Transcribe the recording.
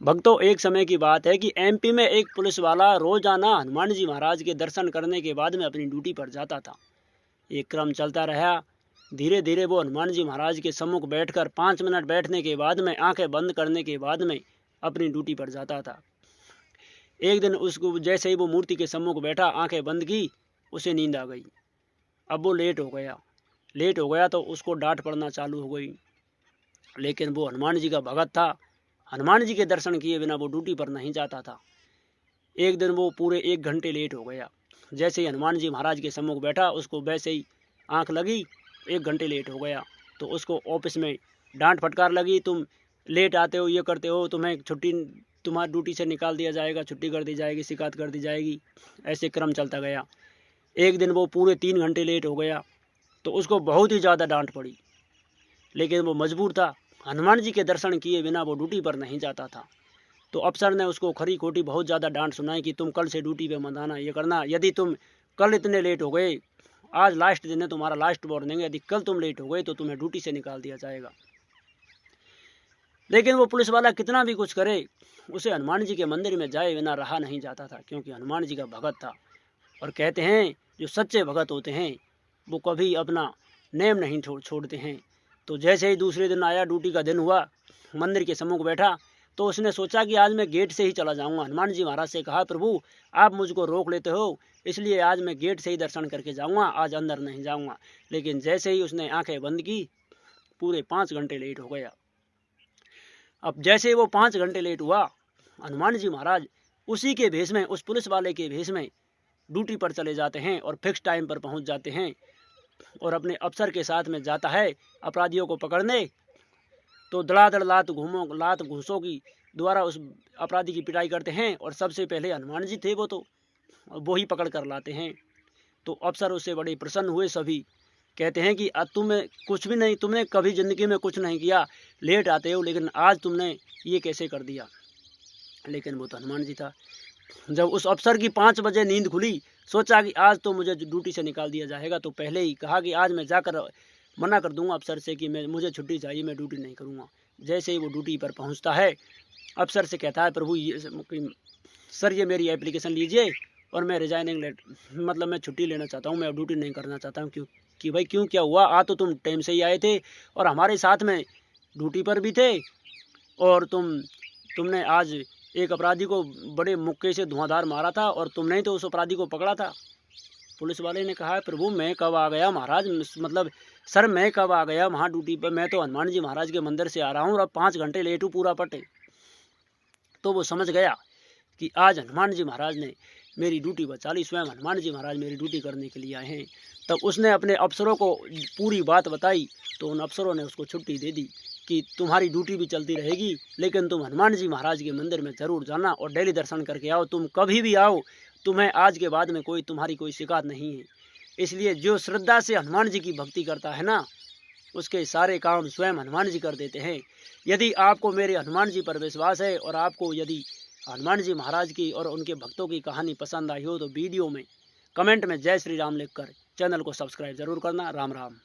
भक्तों, एक समय की बात है कि एमपी में एक पुलिस वाला रोजाना हनुमान जी महाराज के दर्शन करने के बाद में अपनी ड्यूटी पर जाता था। एक क्रम चलता रहा। धीरे धीरे वो हनुमान जी महाराज के सम्मुख बैठकर 5 मिनट बैठने के बाद में आंखें बंद करने के बाद में अपनी ड्यूटी पर जाता था। एक दिन उसको जैसे ही वो मूर्ति के सम्मुख बैठा, आंखें बंद की, उसे नींद आ गई। अब वो लेट हो गया तो उसको डांट पड़ना चालू हो गई। लेकिन वो हनुमान जी का भगत था। हनुमान जी के दर्शन किए बिना वो ड्यूटी पर नहीं जाता था। एक दिन वो पूरे 1 घंटे लेट हो गया। जैसे ही हनुमान जी महाराज के सम्मुख बैठा, उसको वैसे ही आंख लगी, 1 घंटे लेट हो गया। तो उसको ऑफिस में डांट फटकार लगी, तुम लेट आते हो, ये करते हो, तुम्हें छुट्टी, तुम्हारी ड्यूटी से निकाल दिया जाएगा, छुट्टी कर दी जाएगी, शिकायत कर दी जाएगी। ऐसे क्रम चलता गया। एक दिन वो पूरे 3 घंटे लेट हो गया तो उसको बहुत ही ज़्यादा डांट पड़ी। लेकिन वो मजबूर था। हनुमान जी के दर्शन किए बिना वो ड्यूटी पर नहीं जाता था। तो अफसर ने उसको खरी खोटी बहुत ज़्यादा डांट सुनाई कि तुम कल से ड्यूटी पे मत आना, ये करना, यदि तुम कल इतने लेट हो गए, आज लास्ट दिन है, तुम्हारा लास्ट वार्निंग है, यदि कल तुम लेट हो गए तो तुम्हें ड्यूटी से निकाल दिया जाएगा। लेकिन वो पुलिस वाला कितना भी कुछ करे, उसे हनुमान जी के मंदिर में जाए बिना रहा नहीं जाता था, क्योंकि हनुमान जी का भगत था। और कहते हैं जो सच्चे भगत होते हैं वो कभी अपना नेम नहीं छोड़ते हैं। तो जैसे ही दूसरे दिन आया, ड्यूटी का दिन हुआ, मंदिर के सम्मुख बैठा, तो उसने सोचा कि आज मैं गेट से ही चला जाऊंगा। हनुमान जी महाराज से कहा, प्रभु आप मुझको रोक लेते हो, इसलिए आज मैं गेट से ही दर्शन करके जाऊंगा, आज अंदर नहीं जाऊंगा। लेकिन जैसे ही उसने आंखें बंद की, पूरे 5 घंटे लेट हो गया। अब जैसे वो 5 घंटे लेट हुआ, हनुमान जी महाराज उसी के भेष में, उस पुलिस वाले के भेष में ड्यूटी पर चले जाते हैं और फिक्स टाइम पर पहुंच जाते हैं और अपने अफसर के साथ में जाता है अपराधियों को पकड़ने। तो धड़ाधड़ लात घूसों की द्वारा उस अपराधी की पिटाई करते हैं और सबसे पहले हनुमान जी थे वो ही पकड़ कर लाते हैं। तो अफसर उससे बड़े प्रसन्न हुए। सभी कहते हैं कि तुम्हें कुछ भी नहीं, तुमने कभी जिंदगी में कुछ नहीं किया, लेट आते हो, लेकिन आज तुमने ये कैसे कर दिया। लेकिन वो तो हनुमान जी था। जब उस अफसर की 5 बजे नींद खुली, सोचा कि आज तो मुझे ड्यूटी से निकाल दिया जाएगा, तो पहले ही कहा कि आज मैं जाकर मना कर दूंगा अफसर से कि मुझे छुट्टी चाहिए, मैं ड्यूटी नहीं करूंगा। जैसे ही वो ड्यूटी पर पहुंचता है, अफसर से कहता है, प्रभु सर ये मेरी एप्लीकेशन लीजिए और मैं रिजाइनिंग मतलब मैं छुट्टी लेना चाहता हूँ, मैं ड्यूटी नहीं करना चाहता हूँ। क्यों कि भाई क्यों, क्या हुआ, आ तो तुम टाइम से ही आए थे और हमारे साथ में ड्यूटी पर भी थे, और तुमने आज एक अपराधी को बड़े मुक्के से धुआंधार मारा था और तुमने ही तो उस अपराधी को पकड़ा था। पुलिस वाले ने कहा, प्रभु मैं कब आ गया महाराज, मतलब सर मैं कब आ गया वहाँ ड्यूटी पर, मैं तो हनुमान जी महाराज के मंदिर से आ रहा हूँ और अब 5 घंटे लेट हूँ पूरा पटे। तो वो समझ गया कि आज हनुमान जी महाराज ने मेरी ड्यूटी बचा ली, स्वयं हनुमान जी महाराज मेरी ड्यूटी करने के लिए आए हैं। तब उसने अपने अफसरों को पूरी बात बताई, तो उन अफसरों ने उसको छुट्टी दे दी कि तुम्हारी ड्यूटी भी चलती रहेगी, लेकिन तुम हनुमान जी महाराज के मंदिर में ज़रूर जाना और डेली दर्शन करके आओ, तुम कभी भी आओ, तुम्हें आज के बाद में तुम्हारी कोई शिकायत नहीं है। इसलिए जो श्रद्धा से हनुमान जी की भक्ति करता है ना, उसके सारे काम स्वयं हनुमान जी कर देते हैं। यदि आपको मेरे हनुमान जी पर विश्वास है और आपको यदि हनुमान जी महाराज की और उनके भक्तों की कहानी पसंद आई हो, तो वीडियो में कमेंट में जय श्री राम लिखकर चैनल को सब्सक्राइब जरूर करना। राम राम।